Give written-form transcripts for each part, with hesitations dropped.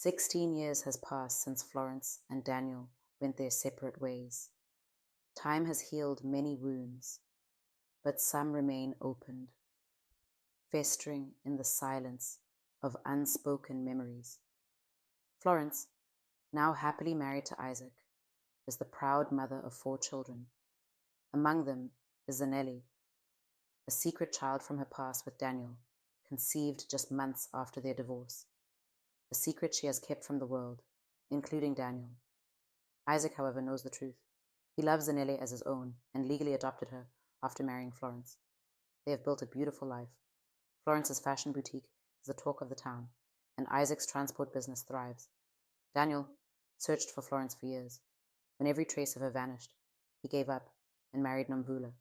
16 years has passed since Florence and Daniel went their separate ways. Time has healed many wounds, but some remain opened, festering in the silence of unspoken memories. Florence, now happily married to Isaac, is the proud mother of 4 children. Among them is Zanelli, a secret child from her past with Daniel, conceived just months after their divorce. A secret she has kept from the world, including Daniel. Isaac, however, knows the truth. He loves Zanelli as his own and legally adopted her after marrying Florence. They have built a beautiful life. Florence's fashion boutique is the talk of the town, and Isaac's transport business thrives. Daniel searched for Florence for years. When every trace of her vanished, he gave up and married Nomvula,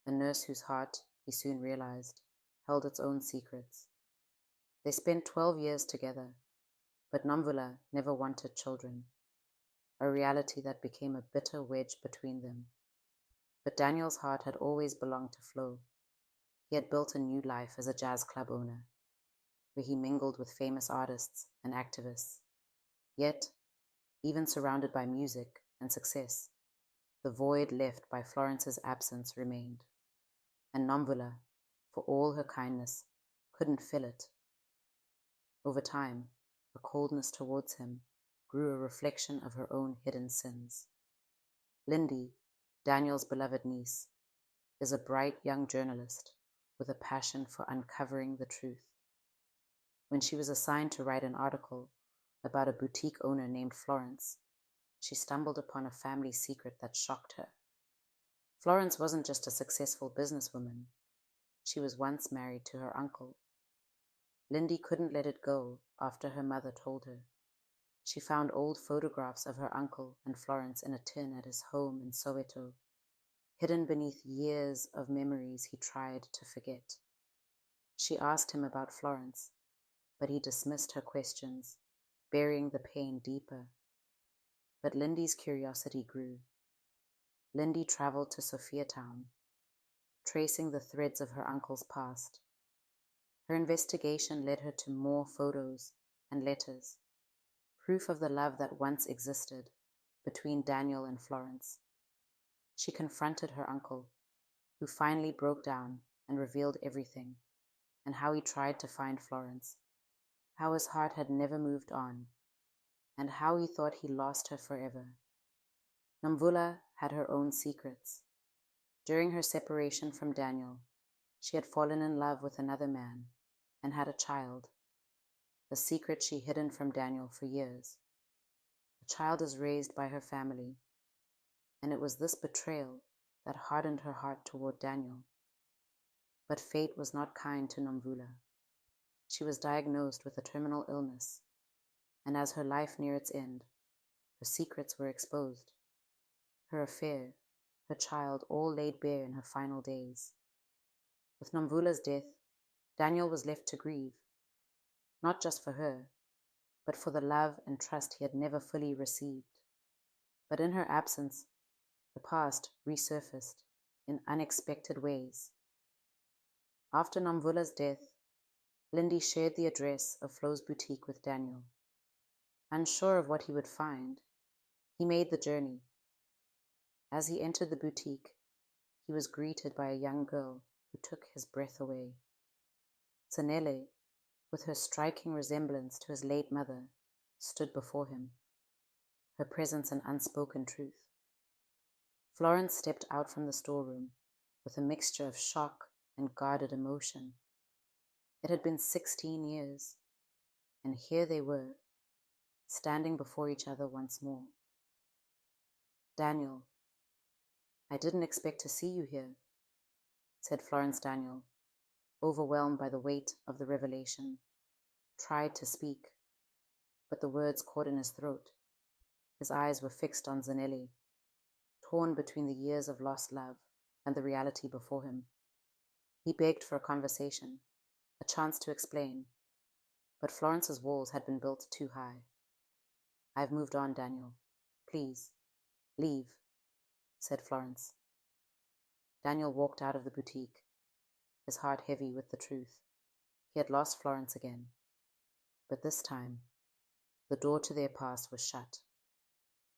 a nurse whose heart, he soon realized, held its own secrets. They spent 12 years together, but Nomvula never wanted children, a reality that became a bitter wedge between them. But Daniel's heart had always belonged to Flo. He had built a new life as a jazz club owner, where he mingled with famous artists and activists. Yet, even surrounded by music and success, the void left by Florence's absence remained, and Nomvula, for all her kindness, couldn't fill it. Over time, her coldness towards him grew a reflection of her own hidden sins. Lindy, Daniel's beloved niece, is a bright young journalist with a passion for uncovering the truth. When she was assigned to write an article about a boutique owner named Florence, she stumbled upon a family secret that shocked her. Florence wasn't just a successful businesswoman. She was once married to her uncle. Lindy couldn't let it go after her mother told her. She found old photographs of her uncle and Florence in a tin at his home in Soweto, hidden beneath years of memories he tried to forget. She asked him about Florence, but he dismissed her questions, burying the pain deeper. But Lindy's curiosity grew. Lindy traveled to Sophiatown, tracing the threads of her uncle's past. Her investigation led her to more photos and letters, proof of the love that once existed between Daniel and Florence. She confronted her uncle, who finally broke down and revealed everything, and how he tried to find Florence, how his heart had never moved on, and how he thought he lost her forever. Nomvula had her own secrets. During her separation from Daniel, she had fallen in love with another man and had a child, a secret she hidden from Daniel for years. The child is raised by her family, and it was this betrayal that hardened her heart toward Daniel. But fate was not kind to Nomvula. She was diagnosed with a terminal illness, and as her life neared its end, her secrets were exposed. Her affair, her child, all laid bare in her final days. With Nomvula's death, Daniel was left to grieve, not just for her, but for the love and trust he had never fully received. But in her absence, the past resurfaced in unexpected ways. After Nomvula's death, Lindy shared the address of Flo's boutique with Daniel. Unsure of what he would find, he made the journey. As he entered the boutique, he was greeted by a young girl who took his breath away. Zanele, with her striking resemblance to his late mother, stood before him, her presence an unspoken truth. Florence stepped out from the storeroom with a mixture of shock and guarded emotion. It had been 16 years, and here they were, standing before each other once more. Daniel, I didn't expect to see you here, said Florence Daniel, overwhelmed by the weight of the revelation, tried to speak, but the words caught in his throat. His eyes were fixed on Zanelli, torn between the years of lost love and the reality before him. He begged for a conversation, a chance to explain, but Florence's walls had been built too high. I've moved on, Daniel. Please, leave, said Florence. Daniel walked out of the boutique, his heart heavy with the truth. He had lost Florence again, but this time The door to their past was shut.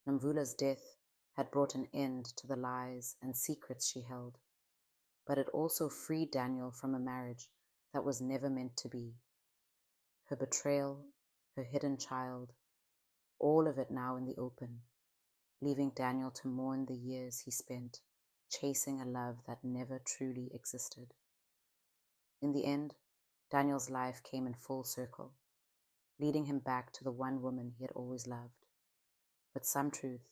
Namvula's death had brought an end to the lies and secrets she held, but it also freed Daniel from a marriage that was never meant to be. Her betrayal, her hidden child, all of it now in the open, leaving Daniel to mourn the years he spent chasing a love that never truly existed. In the end, Daniel's life came in full circle, leading him back to the one woman he had always loved. But some truth,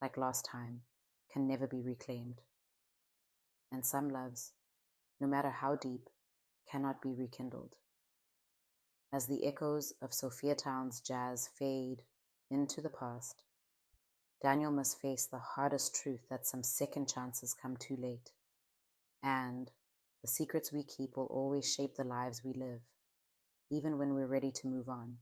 like last time, can never be reclaimed. And some loves, no matter how deep, cannot be rekindled. As the echoes of Sophiatown's jazz fade into the past, Daniel must face the hardest truth that some second chances come too late. And the secrets we keep will always shape the lives we live, even when we're ready to move on.